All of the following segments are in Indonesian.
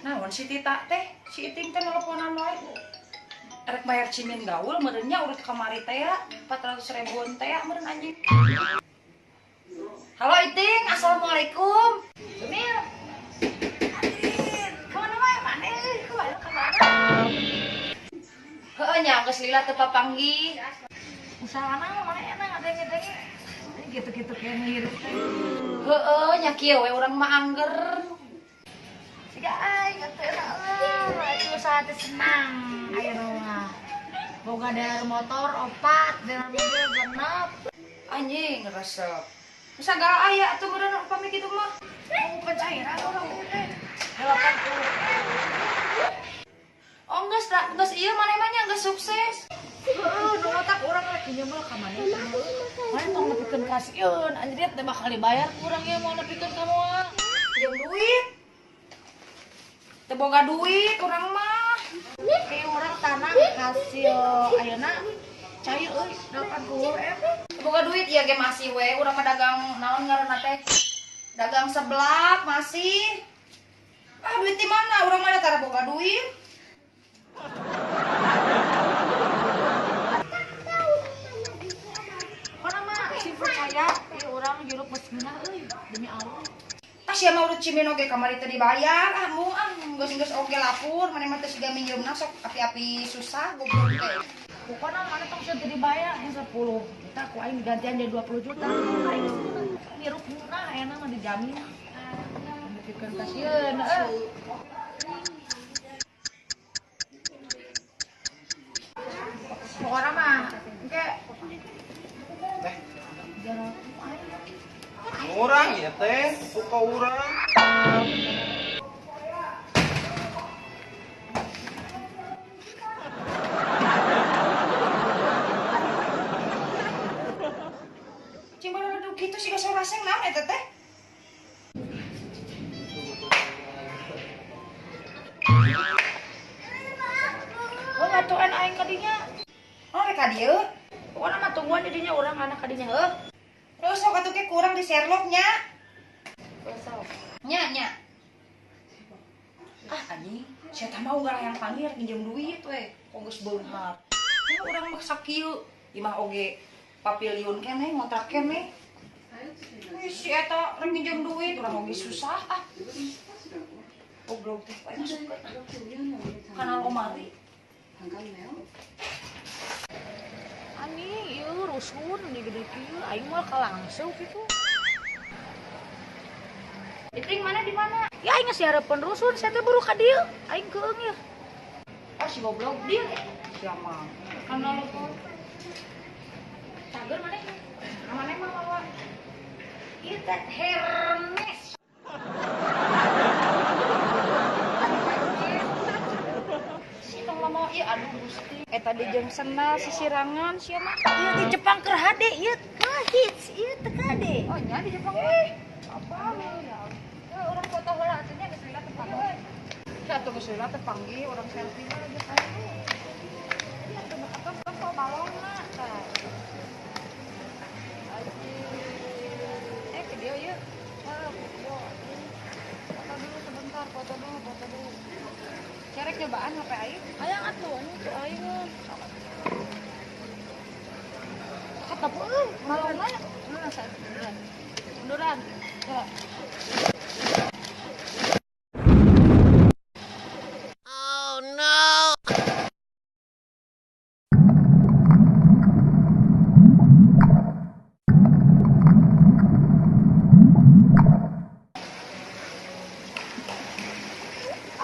Naon si Tita teh? Si Iting teh nelponan wae. Rek bayar cimin gaul meureunnya urut kamari teh ya 400.000 teh ya meureun anjing. Halo Iting, assalamualaikum. Cemil. Kemana wae maneh euy? Ku aya ka mana? Heueuh nya geus lila teu papanggih. Usahana mana enak ngadenge-denge. Gitu-gitu kene hirup teh. Heueuh nya kieu we urang mah angger. Siga aing teh aduh usaha teh senang ayeuna mah. Boga dealer motor 4, dealer mobil 6. Anjing resep. Sagala aya atuh meureun upami kitu mah. Mau pencairan urang teh. 80. Oh geus ieu maneh mah nya geus sukses. Heeh, nu otak urang rek nyemel ka maneh. Maneh tong nepikeun kasieun, anjir teh bakal dibayar ku urang ieu mau nepikeun ka moal. Jeung duit. Teu boga duit urang mah. Kayak urang tanah hasil ayeuna cai euy 80M. Teu boga duit ieu ge masih we, urang mah dagang naon ngaranna teh? Dagang seblak masih. Ah duit di mana? Urang mah tara boga duit. Kana mah si percaya ieu urang jeruk besmina euy demi Allah. Tah sia mah urut cimin oge kamari teh dibayar, geus oge lapur, maneh mah teh siga minjeumna sok api-api susah goblok teh. Pokona maneh tong teu dibayar 10 juta ku aing gantian jadi 20 juta. Aing ngirup murah enak mah dijamin. Bikin kasieun heuh. Pokona mah engke jarang Urang ya teh, suka urang. Cimbala aduh kitu siga soraseng naon eta teh? Oh ngatuan aing ka dinya. Oh rek ka dieu. Pokona mah tungguan di dinya urang anak ka dinya heuh. Terus sok atuh ke kurang di Sherlock nya. Sok. Nya. Ah anjing, sia tah mau ngarayang panggil rek minjem duit we. Kok geus beunghar. Ya urang mah sakieu. Imah oge papiliun keneh ngontrak keneh. Si eta rek minjem duit urang oge susah ah. Goblok teh pae masuk ke kanal Omari. Ani ieu rusun di gede kieu aing mah kalangseu kitu. Iting mana di mana? Ya aing geus hareupeun rusun, saya teh buru ka dieu. Aing keung ya. Oh si goblok dieu. Sia mah. Kan telepon. Cager maneh. Maneh mah bawa. Ieu teh Hermes. Si tong lama ieu aduh Gusti. Eta di jeung sendal sisirangan sia mah. Ieu di Jepang keur hade ieu. Mah hits ieu teh hade. Oh nya di Jepang mah. Apa ya? Orang foto heula atuh nya geus lila teh panggih. Ya atuh geus lila teh panggih orang selfie mah geus aya. Ya teu bakal foto balonna tah. Ke dia yuk. Foto dulu sebentar, foto dulu. Cerek cobaan HP aing. Hayang atuh anu aing. Kata euy, balonna ya. Munduran. Ya.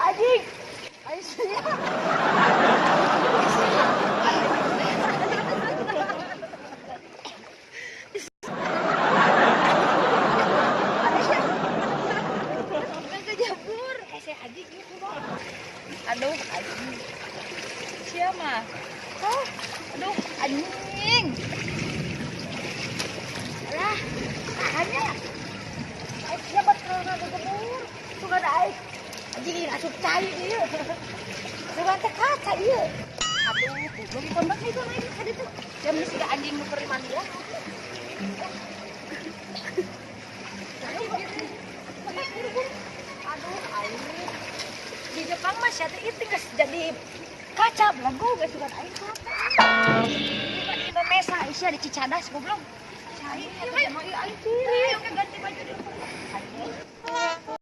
Anjing. Aisyah. Kejabur. Saya anjing gitu, Bang. Aduh, anjing. Siapa? Oh, aduh, anjing. Alah, hanya. Aisyah betul kejabur. Sudah ada air. Anjing asup cai dia. Sudah teh kaca dia. Aduh, belum kontak itu lagi tadi tuh. Dia mesti ke anjing nu keur mandi ya. Aduh, air. di Jepang mas ya itu geus jadi kaca belagu geus suka aing kaca. Di Indonesia Aisyah di Cicadas goblok. Cai atuh mah ieu aing ciri. Ayo ganti baju dulu.